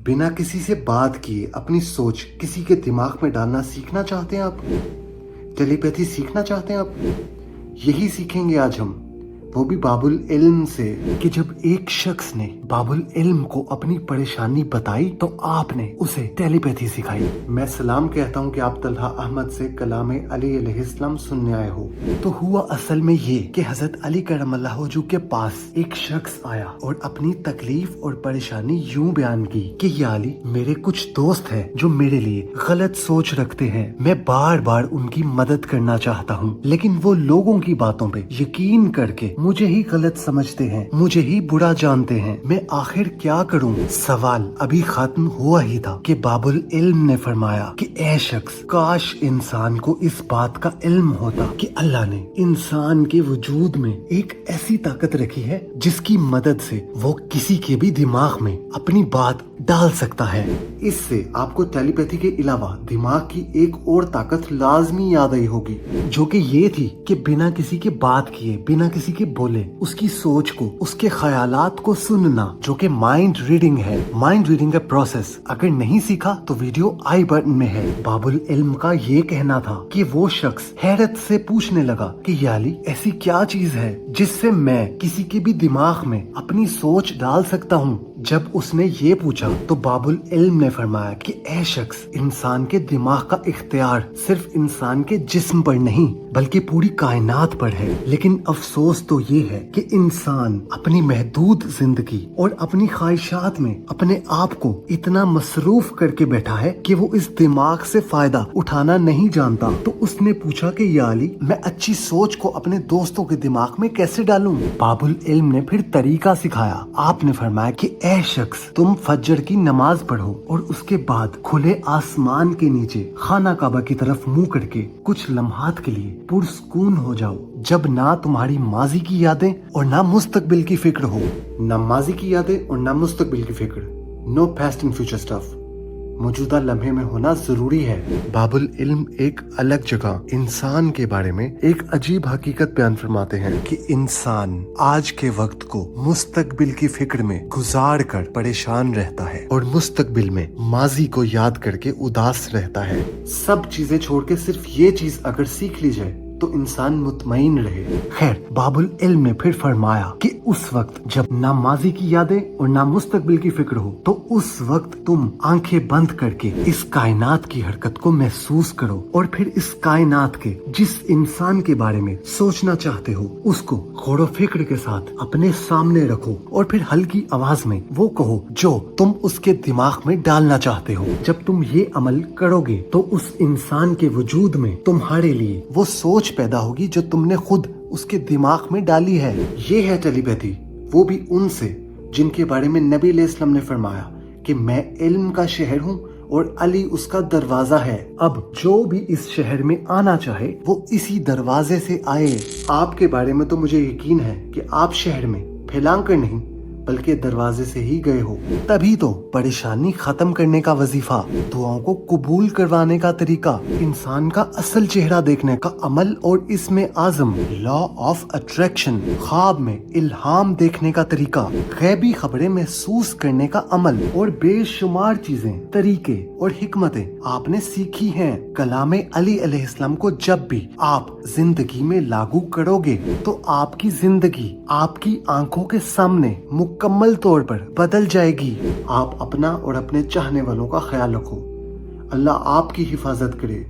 बिना किसी से बात किए अपनी सोच किसी के दिमाग में डालना सीखना चाहते हैं आप? टेलीपैथी सीखना चाहते हैं आप? यही सीखेंगे आज हम, वो भी बाबुल इल्म से, कि जब एक शख्स ने बाबुल इल्म को अपनी परेशानी बताई तो आपने उसे टेलीपैथी सिखाई। मैं सलाम कहता हूँ कि आप तलहा अहमद से कलाम अली अलैहिस्सलाम सुनने आए हो। तो हुआ असल में ये कि हजरत अली करमल्लाहु वजहू के पास एक शख्स आया और अपनी तकलीफ और परेशानी यूं बयान की कि या अली, मेरे कुछ दोस्त हैं जो मेरे लिए गलत सोच रखते हैं। मैं बार बार उनकी मदद करना चाहता हूँ, लेकिन वो लोगों की बातों पे यकीन करके मुझे ही गलत समझते हैं, मुझे ही बुरा जानते हैं। मैं आखिर क्या करूं? सवाल अभी खत्म हुआ ही था कि बाबुल इल्म ने फरमाया कि ए शख्स, काश इंसान को इस बात का इल्म होता कि अल्लाह ने इंसान के वजूद में एक ऐसी ताकत रखी है जिसकी मदद से वो किसी के भी दिमाग में अपनी बात डाल सकता है। इससे आपको टेलीपैथी के अलावा दिमाग की एक और ताकत लाजमी याद आई होगी, जो कि ये थी कि बिना किसी के बात किए, बिना किसी के बोले, उसकी सोच को, उसके ख्यालात को सुनना, जो कि माइंड रीडिंग है। माइंड रीडिंग का प्रोसेस अगर नहीं सीखा तो वीडियो आई बटन में है। बाबुल इल्म का ये कहना था कि वो शख्स हैरत से पूछने लगा कि या अली, ऐसी क्या चीज है जिससे मैं किसी के भी दिमाग में अपनी सोच डाल सकता हूँ? जब उसने ये पूछा तो बाबुल इल्म ने फरमाया कि ए शख्स, इंसान के दिमाग का इख्तियार सिर्फ इंसान के जिस्म पर नहीं बल्कि पूरी कायनात पर है। लेकिन अफसोस तो ये है कि इंसान अपनी महदूद जिंदगी और अपनी ख्वाहिशात में अपने आप को इतना मसरूफ करके बैठा है कि वो इस दिमाग से फायदा उठाना नहीं जानता। तो उसने पूछा कि या अली, मैं अच्छी सोच को अपने दोस्तों के दिमाग में कैसे डालूं? बाबुल इल्म ने फिर तरीका सिखाया। आपने फरमाया कि ए शख्स, तुम फजर की नमाज पढ़ो और उसके बाद खुले आसमान के नीचे खाना काबा की तरफ मुंह करके कुछ लम्हात के लिए पुरसकून हो जाओ, जब ना तुम्हारी माजी की यादें और ना मुस्तकबिल की फिक्र हो। ना माजी की यादें और ना मुस्तकबिल की फिक्र, no past and future stuff. मौजूदा लम्हे में होना जरूरी है। बाबुल इल्म एक अलग जगह इंसान के बारे में एक अजीब हकीकत बयान फरमाते हैं कि इंसान आज के वक्त को मुस्तकबिल की फिक्र में गुजार कर परेशान रहता है और मुस्तकबिल में माजी को याद करके उदास रहता है। सब चीजें छोड़ के सिर्फ ये चीज अगर सीख ली जाए तो इंसान मुतमईन रहे। खैर, बाबुल इल्म ने फिर फरमाया कि उस वक्त जब ना माजी की यादें और ना मुस्तकबिल की फिक्र हो, तो उस वक्त तुम आंखें बंद करके इस कायनात की हरकत को महसूस करो और फिर इस कायनात के जिस इंसान के बारे में सोचना चाहते हो उसको गौर व फिक्र के साथ अपने सामने रखो और फिर हल्की आवाज में वो कहो जो तुम उसके दिमाग में डालना चाहते हो। जब तुम ये अमल करोगे तो उस इंसान के वजूद में तुम्हारे लिए वो सोच पैदा होगी जो तुमने खुद उसके दिमाग में डाली है। ये है टेलीपैथी, वो भी उनसे जिनके बारे में नबी अलैहिस्सलाम ने फरमाया कि मैं इल्म का शहर हूँ और अली उसका दरवाजा है। अब जो भी इस शहर में आना चाहे वो इसी दरवाजे से आए। आपके बारे में तो मुझे यकीन है कि आप शहर में फैलांग कर नहीं बल्कि दरवाजे से ही गए हो। तभी तो परेशानी खत्म करने का वजीफा, दुआओं को कबूल करवाने का तरीका, इंसान का असल चेहरा देखने का अमल और इसमें आजम लॉ ऑफ अट्रैक्शन, ख्वाब में इल्हाम देखने का तरीका, गैबी खबरें महसूस करने का अमल और बेशुमार चीजें, तरीके और हिकमतें आपने सीखी हैं। कलाम अली अलैहिस्सलाम को जब भी आप जिंदगी में लागू करोगे तो आपकी जिंदगी आपकी आंखों के सामने मुकम्मल तौर पर बदल जाएगी। आप अपना और अपने चाहने वालों का ख्याल रखो। अल्लाह आपकी हिफाजत करे।